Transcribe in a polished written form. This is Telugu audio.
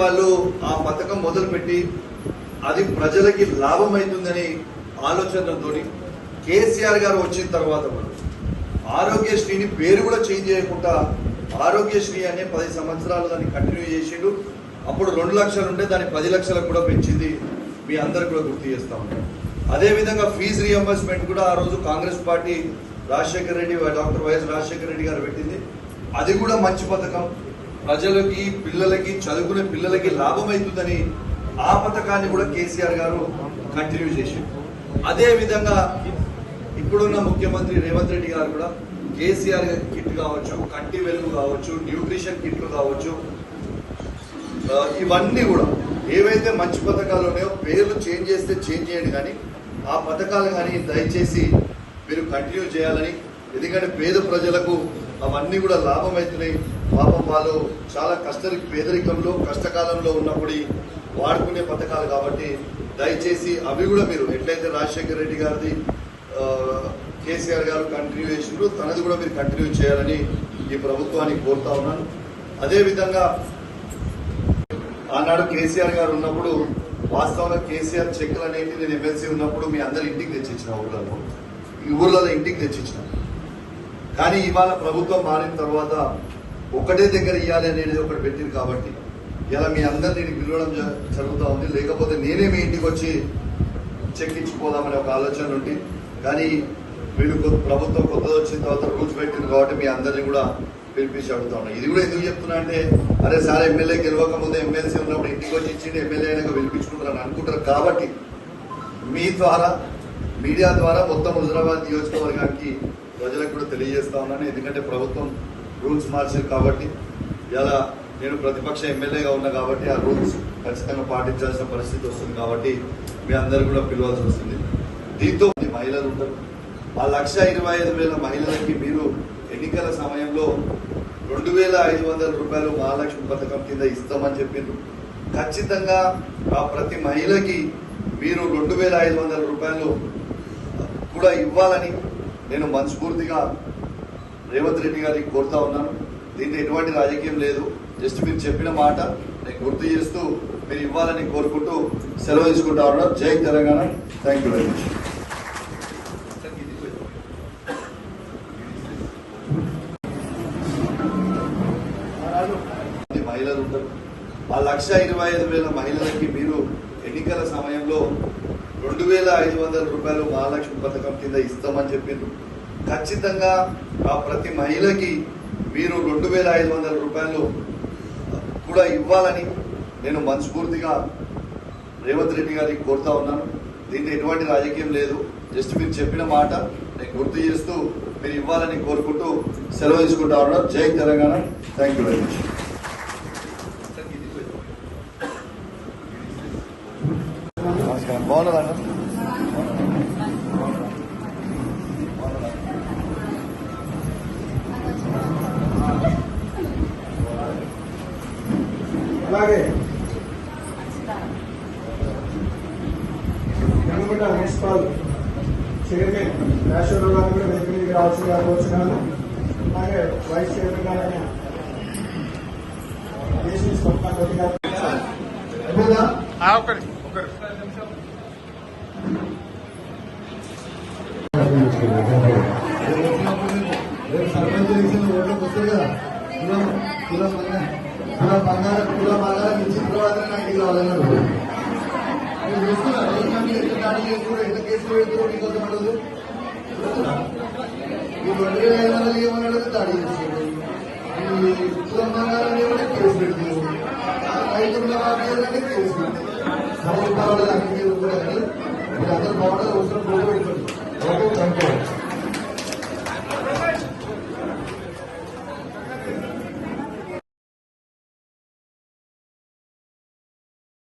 వాళ్ళు ఆ పథకం మొదలుపెట్టి అది ప్రజలకి లాభం అవుతుందని ఆలోచనతో కేసీఆర్ గారు వచ్చిన తర్వాత ఆరోగ్యశ్రీని పేరు కూడా చేంజ్ చేయకుండా ఆరోగ్యశ్రీ అనే 10 సంవత్సరాలు దాన్ని కంటిన్యూ చేసిండు. అప్పుడు 2 లక్షలు ఉంటే దాన్ని 10 లక్షలకు కూడా పెంచింది. మీ అందరు కూడా గుర్తు చేస్తా ఉంటాం. అదేవిధంగా ఫీజు రియంబర్స్మెంట్ కూడా ఆ రోజు Congress party Rajasekhara Reddy, doctor YS Rajasekhara Reddy గారు పెట్టింది. అది కూడా మంచి పథకం, ప్రజలకి పిల్లలకి చదువుకునే పిల్లలకి లాభం అవుతుందని ఆ పథకాన్ని కూడా కేసీఆర్ గారు కంటిన్యూ చేసిండు. అదేవిధంగా ఇప్పుడున్న ముఖ్యమంత్రి రేవంత్ రెడ్డి గారు కూడా కేసీఆర్ కిట్ కావచ్చు, కంటి వెలుగు కావచ్చు, న్యూట్రిషన్ కిట్లు కావచ్చు, ఇవన్నీ కూడా ఏవైతే మంచి పథకాలు ఉన్నాయో పేర్లు చేంజ్ చేస్తే చేంజ్ చేయండి, కానీ ఆ పథకాలు కానీ దయచేసి మీరు కంటిన్యూ చేయాలని. ఎందుకంటే పేద ప్రజలకు అవన్నీ కూడా లాభం అవుతున్నాయి. పాపం వాళ్ళు చాలా పేదరికంలో కష్టకాలంలో ఉన్నప్పుడు వాడుకునే పథకాలు కాబట్టి దయచేసి అవి కూడా మీరు ఎట్లయితే రాజశేఖర రెడ్డి గారిది కేసీఆర్ గారు కంటిన్యూ చేసిండ్రు, తనది కూడా మీరు కంటిన్యూ చేయాలని ఈ ప్రభుత్వానికి కోరుతా ఉన్నాను. అదేవిధంగా ఆనాడు కేసీఆర్ గారు ఉన్నప్పుడు వాస్తవంగా కేసీఆర్ చెక్కులు అనేది నేను ఎమ్మెల్సీ ఉన్నప్పుడు మీ అందరి ఇంటికి తెచ్చిచ్చిన ఊర్లలో ఇంటికి తెచ్చిచ్చిన. కానీ ఇవాళ ప్రభుత్వం మారిన తర్వాత ఒకటే దగ్గర ఇవ్వాలి అనేది ఒకటి పెట్టింది కాబట్టి ఇలా మీ అందరినీ పిలవడం జరుగుతూ ఉంది. లేకపోతే నేనే మీ ఇంటికి వచ్చి చెక్ ఇచ్చిపోదామనే ఒక ఆలోచన ఉంది. కానీ వీళ్ళు ప్రభుత్వం కొత్తది వచ్చిన తర్వాత రూల్స్ పెట్టింది కాబట్టి మీ అందరినీ కూడా పిలిపించి అడుగుతా ఉన్నా. ఇది కూడా ఎందుకు చెప్తున్నా అంటే, అరే సార్ ఎమ్మెల్యే గెలవక ముందు ఎమ్మెల్సీ ఉన్నప్పుడు ఇంటికి వచ్చి ఇచ్చిండి ఎమ్మెల్యే అయినాక పిలిపించుకుంటారని అనుకుంటారు. కాబట్టి మీ ద్వారా మీడియా ద్వారా మొత్తం హుజరాబాద్ నియోజకవర్గానికి ప్రజలకు కూడా తెలియజేస్తా ఉన్నాను. ఎందుకంటే ప్రభుత్వం రూల్స్ మార్చారు కాబట్టి ఇలా నేను ప్రతిపక్ష ఎమ్మెల్యేగా ఉన్నా కాబట్టి ఆ రూల్స్ ఖచ్చితంగా పాటించాల్సిన పరిస్థితి వస్తుంది. కాబట్టి మీ అందరు కూడా పిలవాల్సి వస్తుంది. దీంతో మహిళలు ఉంటారు. ఆ 1,25,000 మహిళలకి మీరు ఎన్నికల సమయంలో 2,500 రూపాయలు మహాలక్ష్మి పథకం కింద ఇస్తామని చెప్పిండ్రు. ఖచ్చితంగా ఆ ప్రతి మహిళకి మీరు 2,500 రూపాయలు కూడా ఇవ్వాలని నేను మనస్ఫూర్తిగా రేవంత్ రెడ్డి గారికి కోరుతా ఉన్నాను. దీంట్లో ఎటువంటి రాజకీయం లేదు. జస్ట్ మీరు చెప్పిన మాట నేను గుర్తు చేస్తూ మీరు ఇవ్వాలని కోరుకుంటూ సెలవు తీసుకుంటా ఉన్నాను. జై Telangana. Thank you very much. మహిళలు ఉంటారు. ఆ 1,25,000 మహిళలకి మీరు ఎన్నికల సమయంలో 2,500 రూపాయలు మహాలక్ష్మి పథకం కింద ఇస్తామని చెప్పిండ్రు. ఖచ్చితంగా ఆ ప్రతి మహిళకి మీరు 2,500 రూపాయలు కూడా ఇవ్వాలని నేను మనస్ఫూర్తిగా రేవంత్ రెడ్డి గారికి కోరుతా ఉన్నాను. దీంట్లో ఎటువంటి రాజకీయం లేదు. జస్ట్ మీరు చెప్పిన మాట నేను గుర్తు చేస్తూ మీరు ఇవ్వాలని కోరుకుంటూ సెలవు తీసుకుంటా ఉన్నాను. జై Telangana. Thank you very much. నమస్కారం. బాగున్నారా? అలాగే గంగపేట మున్సిపల్ చైర్మన్ రాజశేఖర గారు కూడా వేదిక రావాల్సిందిగా కోరుచున్నాను. అలాగే వైస్ చైర్మన్ గారైన దేశీ స్వప్న కోటి గారు సర్పంచ్ ఎలక్షన్ ఓట్లకు వస్తారు కదా, కుల బంగారం ఇచ్చిన తర్వాత నాకు ఇది కావాలన్నారు. మీరు చూస్తున్నారు ఎట్లా దాడి చేస్తున్నారు, ఎట్లా కేసులు పెడుతున్నారు. మీకోసం అడగదు ఈ 2,500 ఏమన్నాడు దాడి చేస్తున్నారు. ఈ కుల బంగారం ఏమంటే కేసు పెడుతున్నారు. రైతుల వాటి కేసు పెడుతున్నారు. అన్ని కూడా మీరు అందరూ బాగుంటుంది. అవసరం పోటీ పెట్టుకోండి.